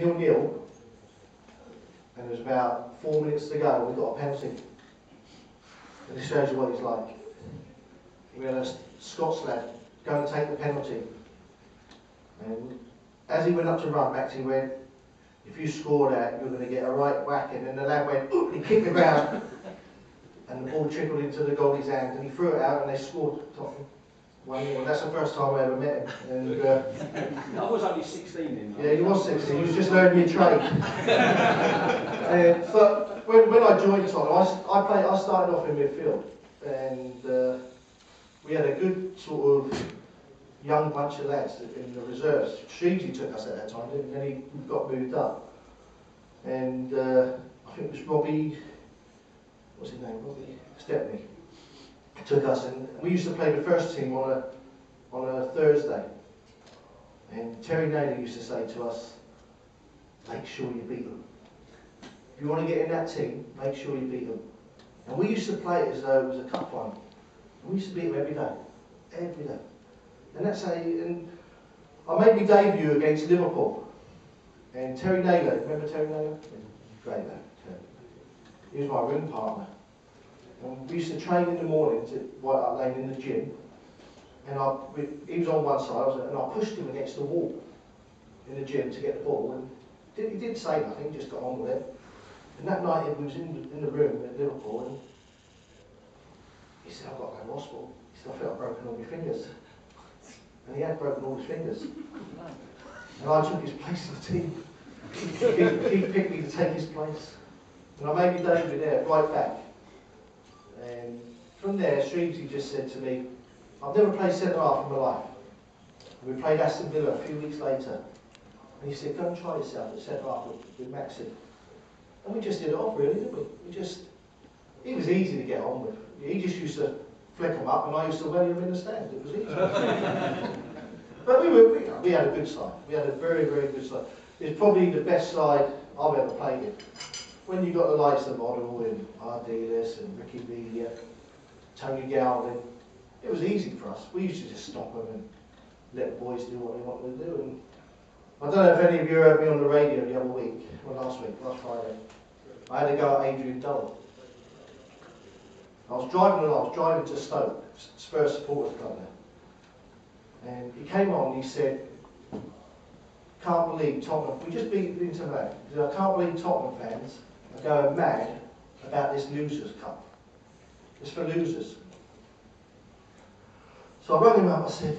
0-0, and there was about 4 minutes to go, and we got a penalty. And this shows you what he's like. We had a Scots lad going to take the penalty. And as he went up to run back, he went, if you score that, you're going to get a right whack. And then the lad went, oop, and he kicked the ground. And the ball trickled into the goalie's hand, and he threw it out, and they scored. Well, that's the first time I ever met him. And, I was only 16 then. Yeah, he was 16. He was just learning your trade. But when I joined Tottenham, I started off in midfield, and we had a good sort of young bunch of lads in the reserves. Sheezy took us at that time, and then he got moved up. And I think it was Robbie, what's his name? Robbie Stepney. Took us, and we used to play the first team on a Thursday. And Terry Naylor used to say to us, make sure you beat them. If you want to get in that team, make sure you beat them. And we used to play it as though it was a cup final. We used to beat them every day. Every day. And that's how and I made my debut against Liverpool. And Terry Naylor, remember Terry Naylor? Great man, Terry. He was my room partner. And we used to train in the mornings at White Hart Lane in the gym. And he was on one side, and I pushed him against the wall in the gym to get the ball. And he didn't say nothing, he just got on with it. And that night he was in the room at Liverpool, and he said, I've got to go to hospital. He said, I felt I'd broken all my fingers. And he had broken all his fingers. And I took his place in the team. He picked me to take his place. And I made my debut there, right back. And from there, Streamsy just said to me, I've never played centre-half in my life. We played Aston Villa a few weeks later. And he said, go and try yourself at centre-half with Maxi. And we just did it off, really, didn't we? He was easy to get on with. He just used to flick him up, and I used to welly him in the stand. It was easy. But we had a good side. We had a very, very good side. It's probably the best side I've ever played in. When you got the likes of Model and Ardiles and Ricky Villa, Tony Galvin, it was easy for us. We used to just stop them and let the boys do what they wanted to do. And I don't know if any of you heard me on the radio the other week, or last Friday. I had a go at Adrian Dull. I was driving to Stoke, Spurs supporters club there. And he came on and he said, can't believe Tottenham, we just beat Inter Milan. He said, I can't believe Tottenham fans are going mad about this Losers Cup. It's for losers. So I rang him up, I said,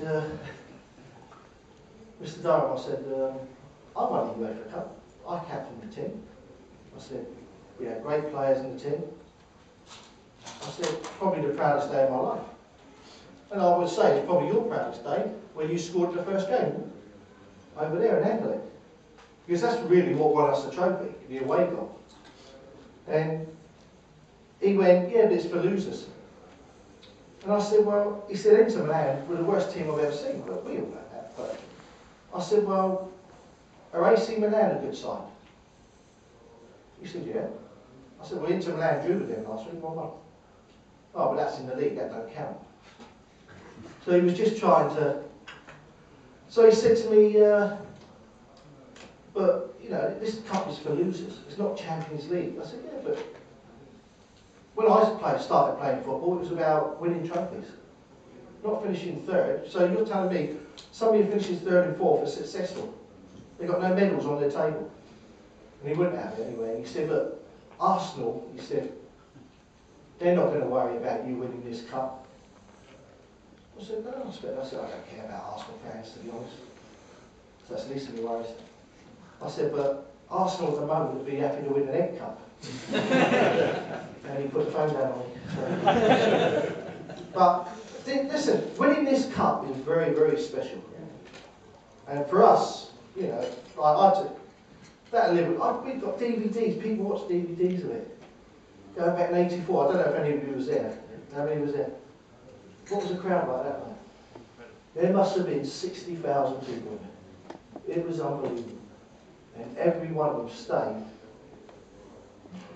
Mr. Durham, I said, I won the UEFA Cup. I captained the team. I said, we had great players in the team. I said, probably the proudest day of my life. And I would say it's probably your proudest day when you scored the first game over there in Anderlecht. Because that's really what won us the trophy, the away goal. And he went, yeah, but it's for losers. And I said, well, he said, Inter Milan were the worst team I've ever seen. But we all know that. But I said, well, are AC Milan a good side? He said, yeah. I said, well, Inter Milan drew with them last week, 1-1. Oh, but that's in the league, that don't count. So he was just trying to... So he said to me, but, you know, this cup is for losers. It's not Champions League. I said, yeah, but... When I started playing football, it was about winning trophies, not finishing third. So you're telling me somebody who finishes third and fourth is successful. They've got no medals on their table. And he wouldn't have it anyway. And he said, look, Arsenal, he said, they're not going to worry about you winning this cup. I said, no, I said, I don't care about Arsenal fans, to be honest. So that's the least of my worries. I said, but Arsenal at the moment would be happy to win an egg cup. And he put the phone down on me. But listen, winning this cup is very, very special. And for us, you know, I took that we've got DVDs. People watch DVDs of it. Going back in '84, I don't know if any of you was there. How many was there? What was the crowd like that night? There must have been 60,000 people in it. It was unbelievable. And every one of them stayed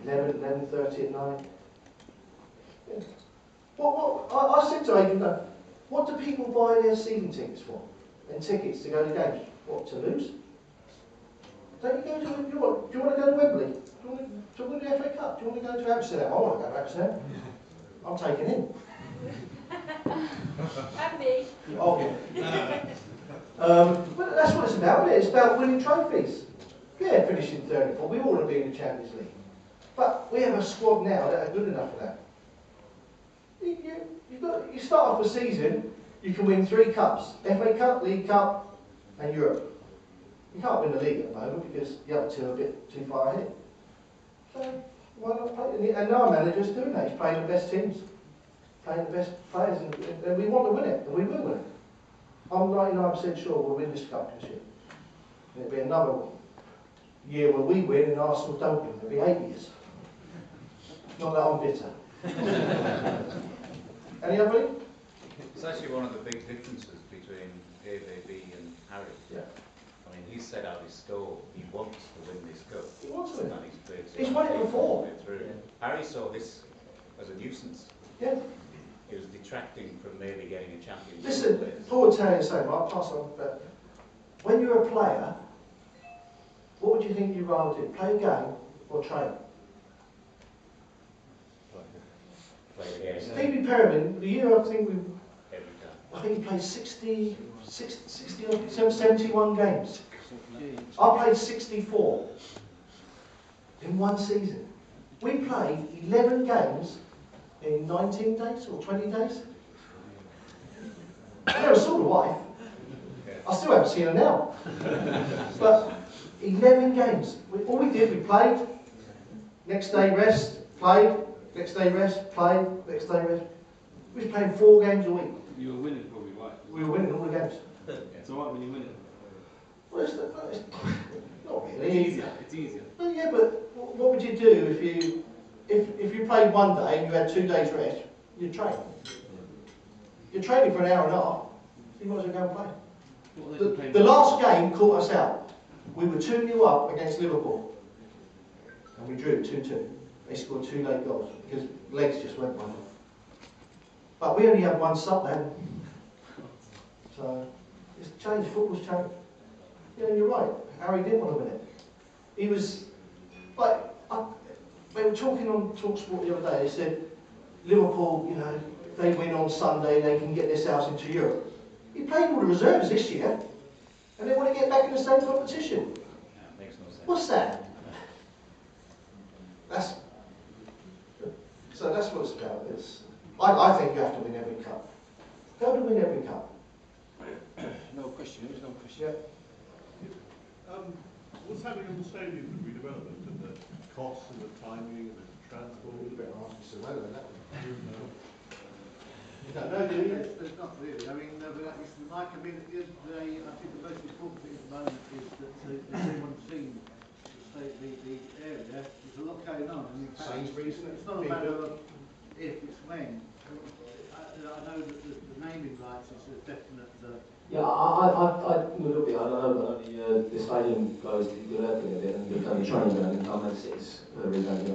11:30 at night. Yeah. I said to Adrian, what do people buy their season tickets for? And tickets to go to games? What, to lose? Don't you go to, do you want to go to Wembley? Do you want to win the FA Cup? Do you want to go to Amsterdam? I want to go to Amsterdam. I'm taking him. And me. Oh, yeah. But that's what it's about, isn't it? It's about winning trophies. Yeah, finishing third and fourth. We all want to be in the Champions League. But we have a squad now that are good enough for that. You start off the season, you can win 3 cups. FA Cup, League Cup and Europe. You can't win the league at the moment because the other 2 are a bit too far ahead. So why not play? And our manager's doing that. He's playing the best teams, playing the best players, and we want to win it, and we will win it. I'm 99% sure we'll win this cup this year. And it'll be another year where we win and Arsenal don't win. It'll be 8 years. Not that I'm bitter. Any other? It's actually one of the big differences between AVB and Harry. Yeah. I mean, he's set out his stall. He wants to win this cup. He wants to win. And he's played so He's won it before. through. Yeah. Harry saw this as a nuisance. Yeah. It was detracting from maybe getting a championship. Listen, Paul would tell you the same. I'll pass on. But when you're a player, what would you think you'd rather do? Play a game or train? Play the game. Stevie Perriman, the year Every time. I think he played 71 games. I played 64 in one season. We played 11 games in 19 days or 20 days. I never saw the wife. I still haven't seen her now. But 11 games. All we did, we played, next day rest, played, next day rest, played, next day rest. We was playing 4 games a week. You were winning probably, right? We were winning all the games. It's alright when you win it. Well, it's not really. It's easier. It's easier. Well, yeah, but what would you do if you played one day and you had 2 days rest? You'd train. You're training for an hour and a half. So you might as well go and play. The last game caught us out. We were 2-0 up against Liverpool, and we drew 2-2. They scored 2 late goals because legs just went by them. But we only had 1 sub then. So it's changed. Football's changed. Yeah, you're right. Harry didn't want to win it. He was like, they were talking on TalkSport the other day. They said Liverpool, you know, they win on Sunday, they can get themselves into Europe. He played all the reserves this year, and they want to get back in the same competition. Yeah, makes no sense. What's that? So that's what it's about. I think you have to win every cup. Go to win every cup. No question. There's no question. Yeah. What's happening on the stadium with redevelopment and the costs and the timing and the transport? You better ask me some relevant that one. No. You don't know, do you? There's not really. I mean, it's like I think the most important thing at the moment is that everyone's seen the area. There's a lot going on. And in fact, Sainsbury's, isn't it? it's not a matter of if, it's when. I know that the naming rights is a definite. Yeah, I'm a little bit. I know the stadium closed, you're looking at it, and they've done the training ground in Man City's revamping.